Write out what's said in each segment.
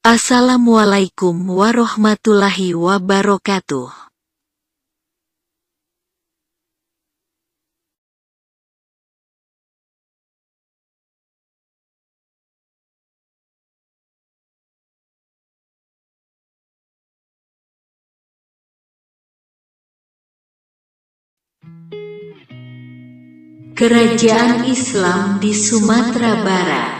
Assalamualaikum warahmatullahi wabarakatuh. Kerajaan Islam di Sumatera Barat.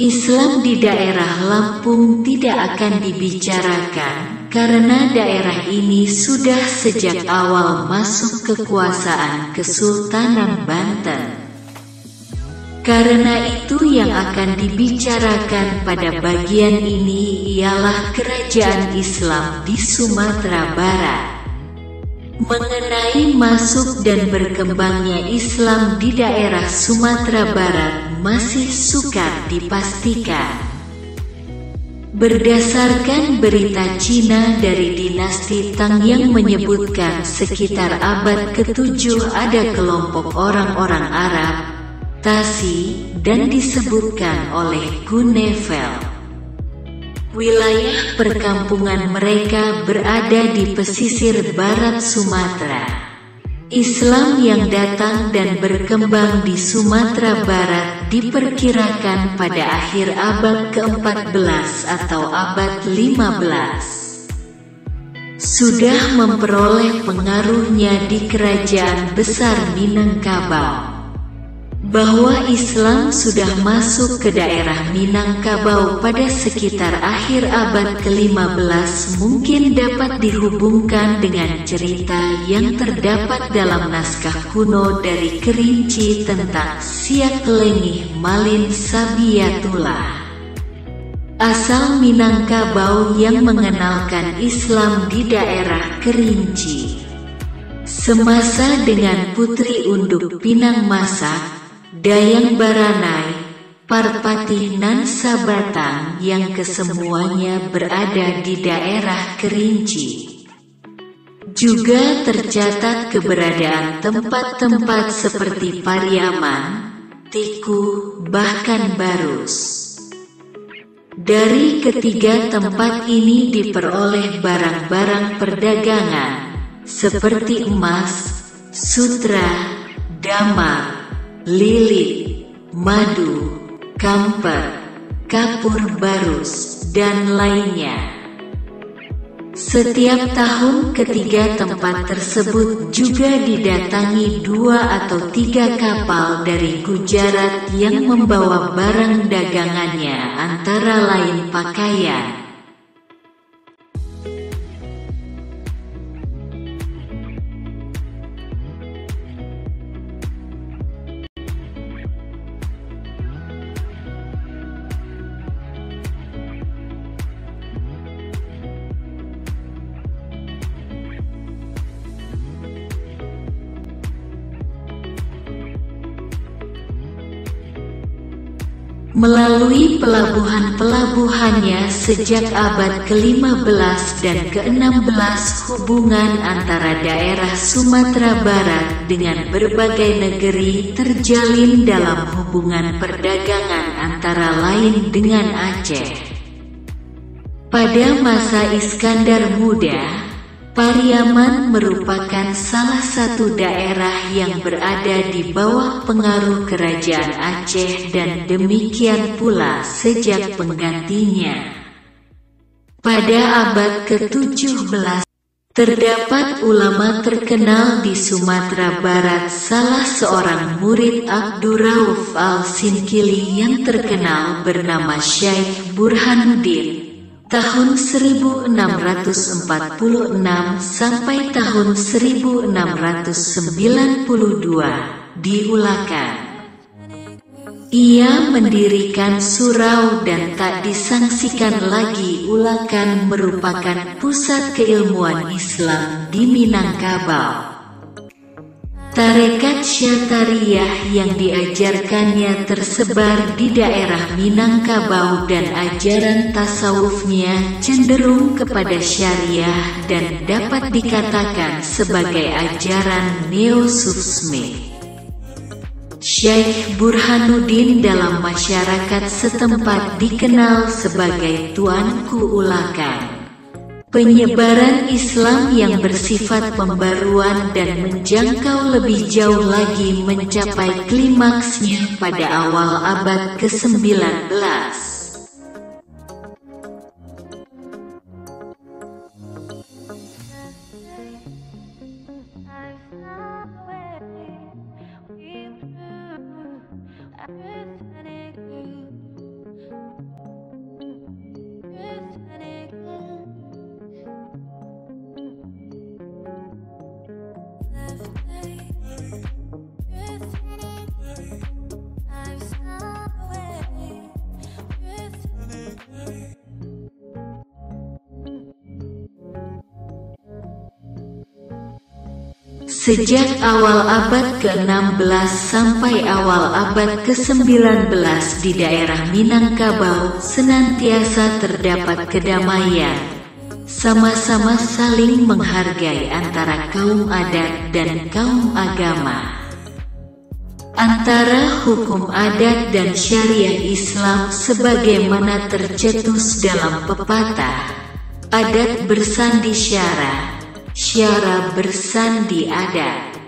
Islam di daerah Lampung tidak akan dibicarakan, karena daerah ini sudah sejak awal masuk kekuasaan Kesultanan Banten. Karena itu yang akan dibicarakan pada bagian ini ialah kerajaan Islam di Sumatera Barat. Mengenai masuk dan berkembangnya Islam di daerah Sumatera Barat masih sukar dipastikan. Berdasarkan berita Cina dari dinasti Tang yang menyebutkan sekitar abad ke-7 ada kelompok orang-orang Arab, Tasi, dan disebutkan oleh Gunnevel. Wilayah perkampungan mereka berada di pesisir barat Sumatera. Islam yang datang dan berkembang di Sumatera Barat diperkirakan pada akhir abad ke-14 atau abad 15. Sudah memperoleh pengaruhnya di kerajaan besar Minangkabau. Bahwa Islam sudah masuk ke daerah Minangkabau pada sekitar akhir abad ke-15 mungkin dapat dihubungkan dengan cerita yang terdapat dalam naskah kuno dari Kerinci tentang Siak Lengih Malin Sabiatullah. Asal Minangkabau yang mengenalkan Islam di daerah Kerinci. Semasa dengan Putri Unduk Pinang Masak, Dayang Baranai, Parpati nan Sabatang yang kesemuanya berada di daerah Kerinci. Juga tercatat keberadaan tempat-tempat seperti Pariaman, Tiku, bahkan Barus. Dari ketiga tempat ini diperoleh barang-barang perdagangan, seperti emas, sutra, damar, lilit, madu, kamper, kapur barus, dan lainnya. Setiap tahun ketiga tempat tersebut juga didatangi 2 atau 3 kapal dari Gujarat yang membawa barang dagangannya antara lain pakaian, melalui pelabuhan-pelabuhannya sejak abad ke-15 dan ke-16 hubungan antara daerah Sumatera Barat dengan berbagai negeri terjalin dalam hubungan perdagangan antara lain dengan Aceh. Pada masa Iskandar Muda, Pariaman merupakan salah satu daerah yang berada di bawah pengaruh kerajaan Aceh dan demikian pula sejak penggantinya. Pada abad ke-17, terdapat ulama terkenal di Sumatera Barat. Salah seorang murid Abdurrauf al-Sinkili yang terkenal bernama Syekh Burhanuddin. Tahun 1646 sampai tahun 1692 diulakan. Ia mendirikan surau dan tak disangsikan lagi Ulakan merupakan pusat keilmuan Islam di Minangkabau. Tarekat Syatariyah yang diajarkannya tersebar di daerah Minangkabau dan ajaran tasawufnya cenderung kepada syariah dan dapat dikatakan sebagai ajaran Neo-Sufisme. Syekh Burhanuddin dalam masyarakat setempat dikenal sebagai Tuanku Ulakan. Penyebaran Islam yang bersifat pembaruan dan menjangkau lebih jauh lagi mencapai klimaksnya pada awal abad ke-19. Sejak awal abad ke-16 sampai awal abad ke-19 di daerah Minangkabau senantiasa terdapat kedamaian, sama-sama saling menghargai antara kaum adat dan kaum agama. Antara hukum adat dan syariah Islam sebagaimana tercetus dalam pepatah, adat bersandi syara, syara bersandi adat.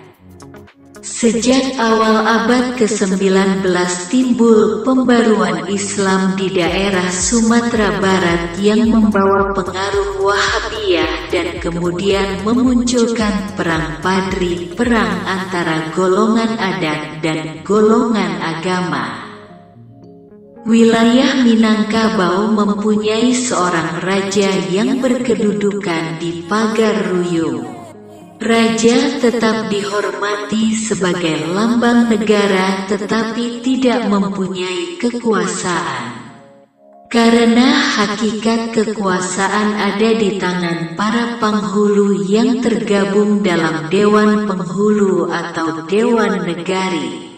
Sejak awal abad ke-19 timbul pembaruan Islam di daerah Sumatera Barat yang membawa pengaruh Wahabiyah dan kemudian memunculkan perang Padri, perang antara golongan adat dan golongan agama. Wilayah Minangkabau mempunyai seorang raja yang berkedudukan di Pagar Ruyung. Raja tetap dihormati sebagai lambang negara tetapi tidak mempunyai kekuasaan. Karena hakikat kekuasaan ada di tangan para penghulu yang tergabung dalam Dewan Penghulu atau Dewan Negari.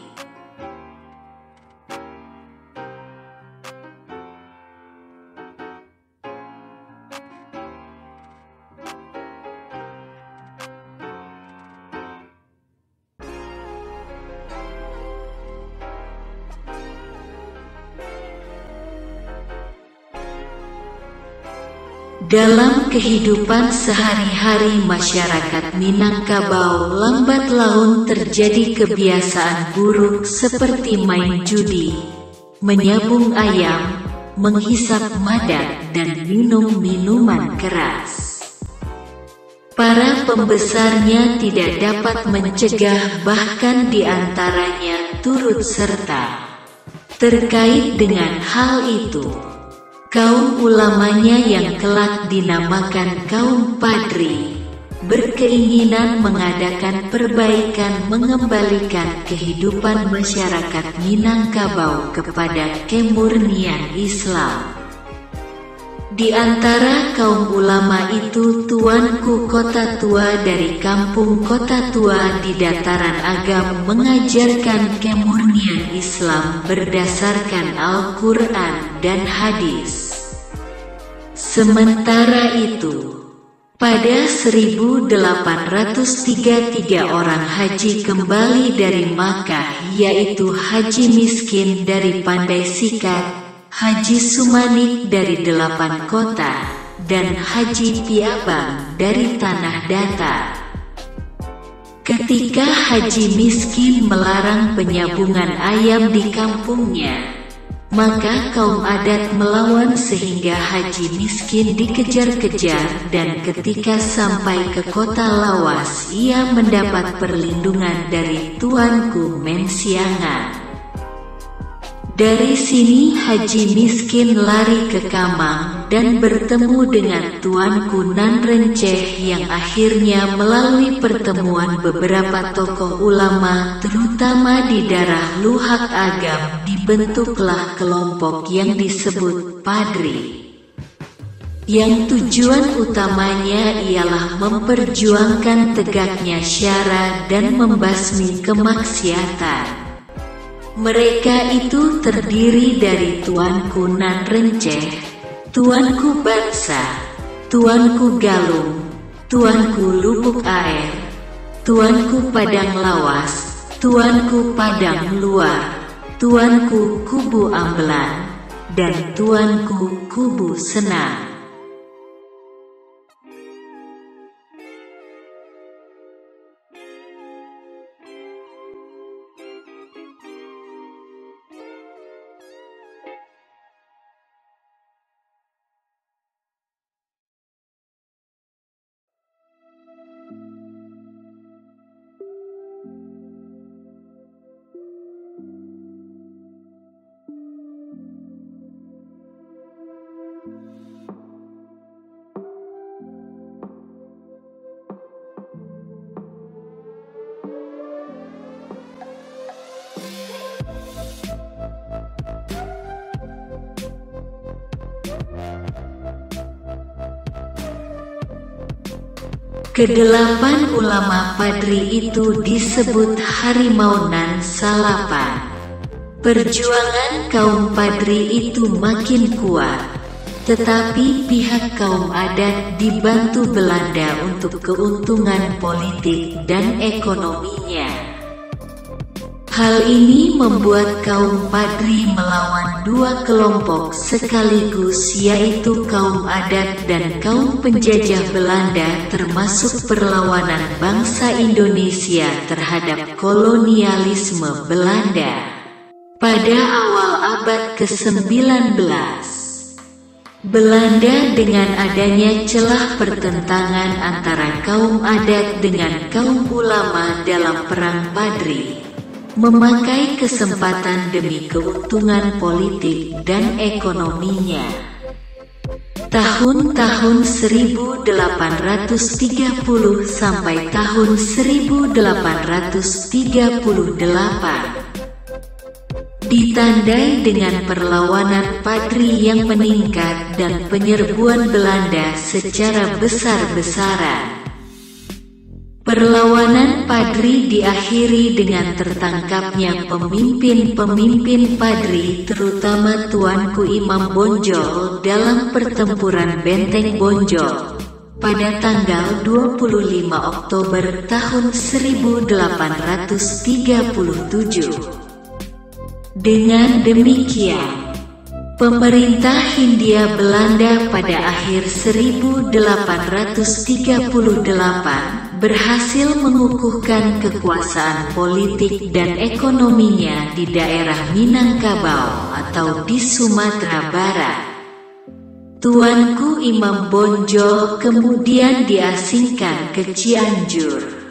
Dalam kehidupan sehari-hari masyarakat Minangkabau lambat laun terjadi kebiasaan buruk seperti main judi, menyabung ayam, menghisap madat, dan minum minuman keras. Para pembesarnya tidak dapat mencegah, bahkan diantaranya turut serta. Terkait dengan hal itu, kaum ulamanya yang kelak dinamakan kaum Padri berkeinginan mengadakan perbaikan, mengembalikan kehidupan masyarakat Minangkabau kepada kemurnian Islam. Di antara kaum ulama itu Tuanku Kota Tua dari kampung Kota Tua di Dataran Agam mengajarkan kemurnian Islam berdasarkan Al-Quran dan hadis. Sementara itu, pada 1833 orang haji kembali dari Makkah, yaitu Haji Miskin dari Pandai Sikat, Haji Sumanik dari 8 kota, dan Haji Piabang dari Tanah Datar. Ketika Haji Miskin melarang penyabungan ayam di kampungnya, maka kaum adat melawan sehingga Haji Miskin dikejar-kejar, dan ketika sampai ke kota Lawas ia mendapat perlindungan dari Tuanku Mensiangan. Dari sini Haji Miskin lari ke Kamang dan bertemu dengan Tuanku Nan Renceh yang akhirnya melalui pertemuan beberapa tokoh ulama terutama di daerah Luhak Agam dibentuklah kelompok yang disebut Padri, yang tujuan utamanya ialah memperjuangkan tegaknya syara dan membasmi kemaksiatan. Mereka itu terdiri dari Tuanku Nan Renceh, Tuanku Bansa, Tuanku Galung, Tuanku Lubuk Air, Tuanku Padang Lawas, Tuanku Padang Luar, Tuanku Kubu Ambelan, dan Tuanku Kubu Senang. Kedelapan ulama Padri itu disebut Harimau Nan Salapan. Perjuangan kaum Padri itu makin kuat, tetapi pihak kaum adat dibantu Belanda untuk keuntungan politik dan ekonominya. Hal ini membuat kaum Padri melawan dua kelompok sekaligus, yaitu kaum adat dan kaum penjajah Belanda, termasuk perlawanan bangsa Indonesia terhadap kolonialisme Belanda. Pada awal abad ke-19, Belanda dengan adanya celah pertentangan antara kaum adat dengan kaum ulama dalam Perang Padri, memakai kesempatan demi keuntungan politik dan ekonominya. Tahun-tahun 1830 sampai tahun 1838 ditandai dengan perlawanan Padri yang meningkat dan penyerbuan Belanda secara besar-besaran. Perlawanan Padri diakhiri dengan tertangkapnya pemimpin-pemimpin Padri, terutama Tuanku Imam Bonjol dalam pertempuran Benteng Bonjol pada tanggal 25 Oktober tahun 1837. Dengan demikian, pemerintah Hindia Belanda pada akhir 1838 berhasil mengukuhkan kekuasaan politik dan ekonominya di daerah Minangkabau atau di Sumatera Barat. Tuanku Imam Bonjol kemudian diasingkan ke Cianjur,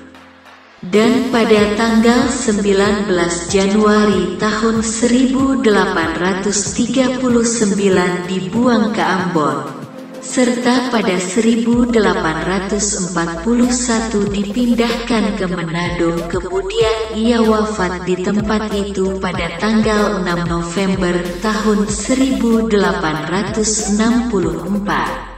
dan pada tanggal 19 Januari tahun 1839 dibuang ke Ambon, serta pada 1841 dipindahkan ke Manado. Kemudian ia wafat di tempat itu pada tanggal 6 November tahun 1864.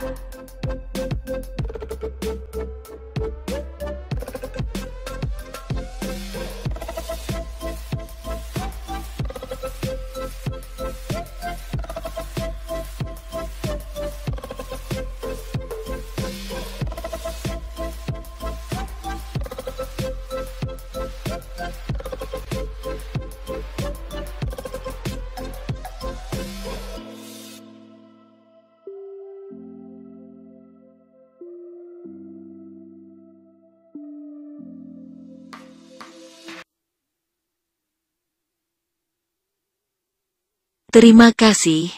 Terima kasih.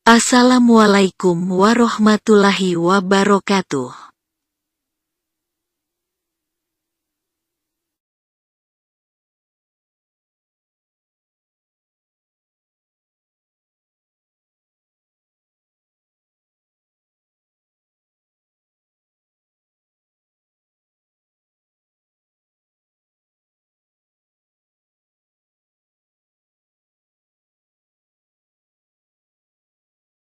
Assalamualaikum warahmatullahi wabarakatuh.